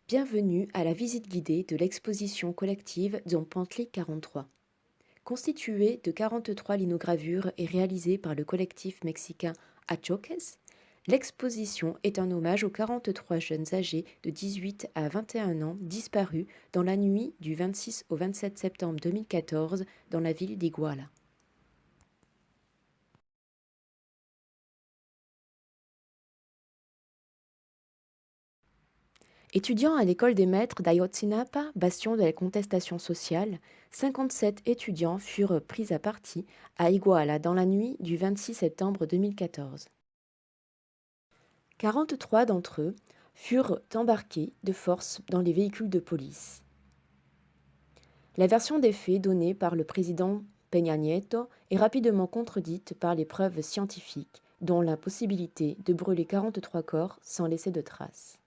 Bienvenue à la visite guidée de l'exposition collective Zompantli 43. Constituée de 43 linogravures et réalisée par le collectif mexicain Achoques, l'exposition est un hommage aux 43 jeunes âgés de 18 à 21 ans disparus dans la nuit du 26 au 27 septembre 2014 dans la ville d'Iguala. Étudiant à l'école des maîtres d'Ayotzinapa, bastion de la contestation sociale, 57 étudiants furent pris à partie à Iguala dans la nuit du 26 septembre 2014. 43 d'entre eux furent embarqués de force dans les véhicules de police. La version des faits donnée par le président Peña Nieto est rapidement contredite par les preuves scientifiques, dont la possibilité de brûler 43 corps sans laisser de traces.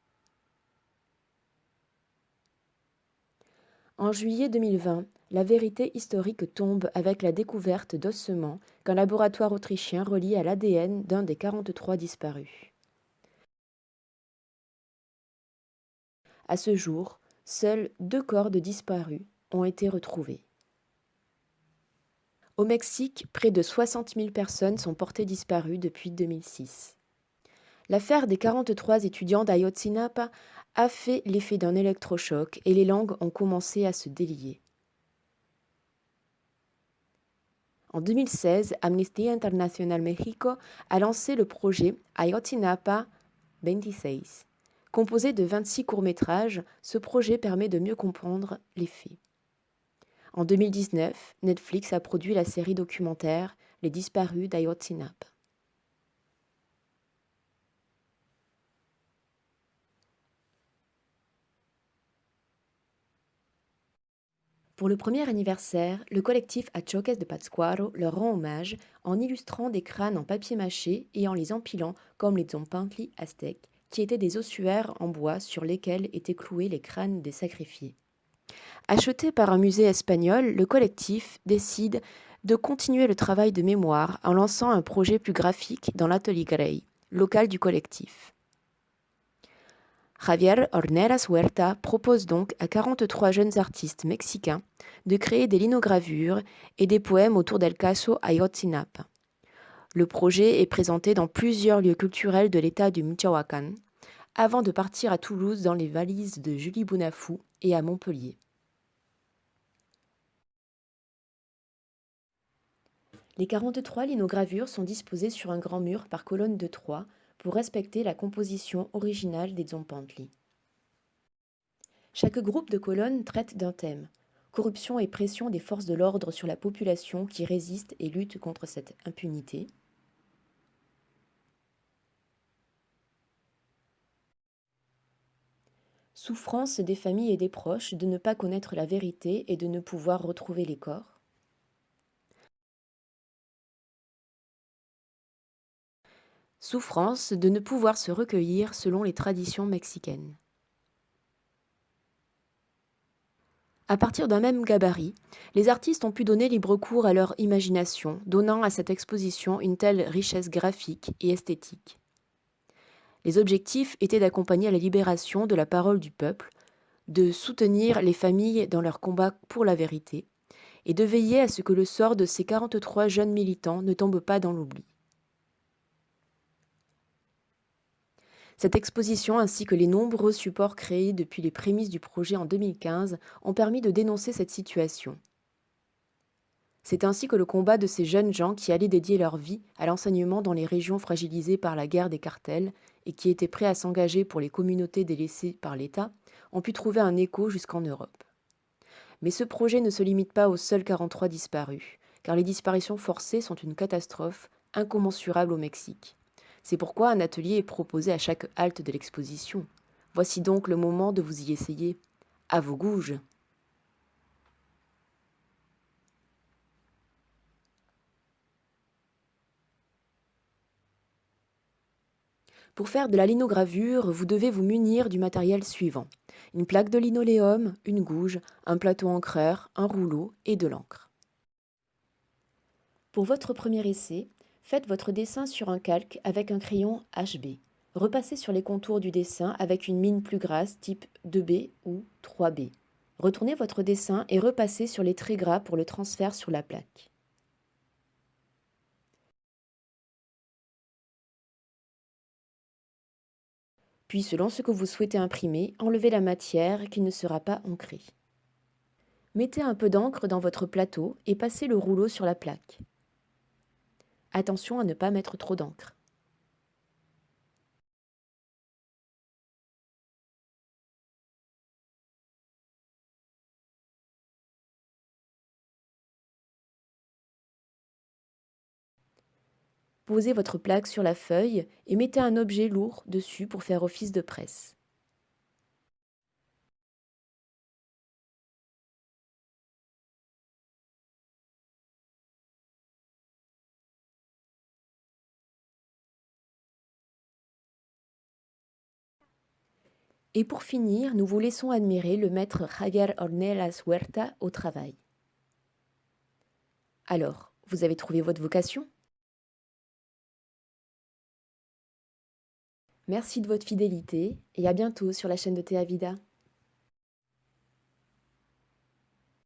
En juillet 2020, la vérité historique tombe avec la découverte d'ossements qu'un laboratoire autrichien relie à l'ADN d'un des 43 disparus. À ce jour, seuls 2 corps de disparus ont été retrouvés. Au Mexique, près de 60 000 personnes sont portées disparues depuis 2006. L'affaire des 43 étudiants d'Ayotzinapa a fait l'effet d'un électrochoc et les langues ont commencé à se délier. En 2016, Amnesty International Mexico a lancé le projet Ayotzinapa 26. Composé de 26 courts-métrages, ce projet permet de mieux comprendre les faits. En 2019, Netflix a produit la série documentaire Les disparus d'Ayotzinapa. Pour le premier anniversaire, le collectif Achoques de Pátzcuaro leur rend hommage en illustrant des crânes en papier mâché et en les empilant comme les Tzompantli aztèques, qui étaient des ossuaires en bois sur lesquels étaient cloués les crânes des sacrifiés. Acheté par un musée espagnol, le collectif décide de continuer le travail de mémoire en lançant un projet plus graphique dans l'atelier Grey, local du collectif. Javier Horneras Huerta propose donc à 43 jeunes artistes mexicains de créer des linogravures et des poèmes autour del caso Ayotzinapa. Le projet est présenté dans plusieurs lieux culturels de l'État du Michoacán, avant de partir à Toulouse dans les valises de Julie Bounafou et à Montpellier. Les 43 linogravures sont disposées sur un grand mur par colonne de 3 pour respecter la composition originale des Tzompantli. Chaque groupe de colonnes traite d'un thème. Corruption et pression des forces de l'ordre sur la population qui résiste et lutte contre cette impunité. Souffrance des familles et des proches de ne pas connaître la vérité et de ne pouvoir retrouver les corps. Souffrance de ne pouvoir se recueillir selon les traditions mexicaines. À partir d'un même gabarit, les artistes ont pu donner libre cours à leur imagination, donnant à cette exposition une telle richesse graphique et esthétique. Les objectifs étaient d'accompagner la libération de la parole du peuple, de soutenir les familles dans leur combat pour la vérité, et de veiller à ce que le sort de ces 43 jeunes militants ne tombe pas dans l'oubli. Cette exposition ainsi que les nombreux supports créés depuis les prémices du projet en 2015 ont permis de dénoncer cette situation. C'est ainsi que le combat de ces jeunes gens qui allaient dédier leur vie à l'enseignement dans les régions fragilisées par la guerre des cartels et qui étaient prêts à s'engager pour les communautés délaissées par l'État ont pu trouver un écho jusqu'en Europe. Mais ce projet ne se limite pas aux seuls 43 disparus, car les disparitions forcées sont une catastrophe incommensurable au Mexique. C'est pourquoi un atelier est proposé à chaque halte de l'exposition. Voici donc le moment de vous y essayer. À vos gouges! Pour faire de la linogravure, vous devez vous munir du matériel suivant: une plaque de linoléum, une gouge, un plateau encreur, un rouleau et de l'encre. Pour votre premier essai, faites votre dessin sur un calque avec un crayon HB. Repassez sur les contours du dessin avec une mine plus grasse type 2B ou 3B. Retournez votre dessin et repassez sur les traits gras pour le transfert sur la plaque. Puis, selon ce que vous souhaitez imprimer, enlevez la matière qui ne sera pas ancrée. Mettez un peu d'encre dans votre plateau et passez le rouleau sur la plaque. Attention à ne pas mettre trop d'encre. Posez votre plaque sur la feuille et mettez un objet lourd dessus pour faire office de presse. Et pour finir, nous vous laissons admirer le maître Javier Ornelas Huerta au travail. Alors, vous avez trouvé votre vocation? Merci de votre fidélité et à bientôt sur la chaîne de Théa Vida.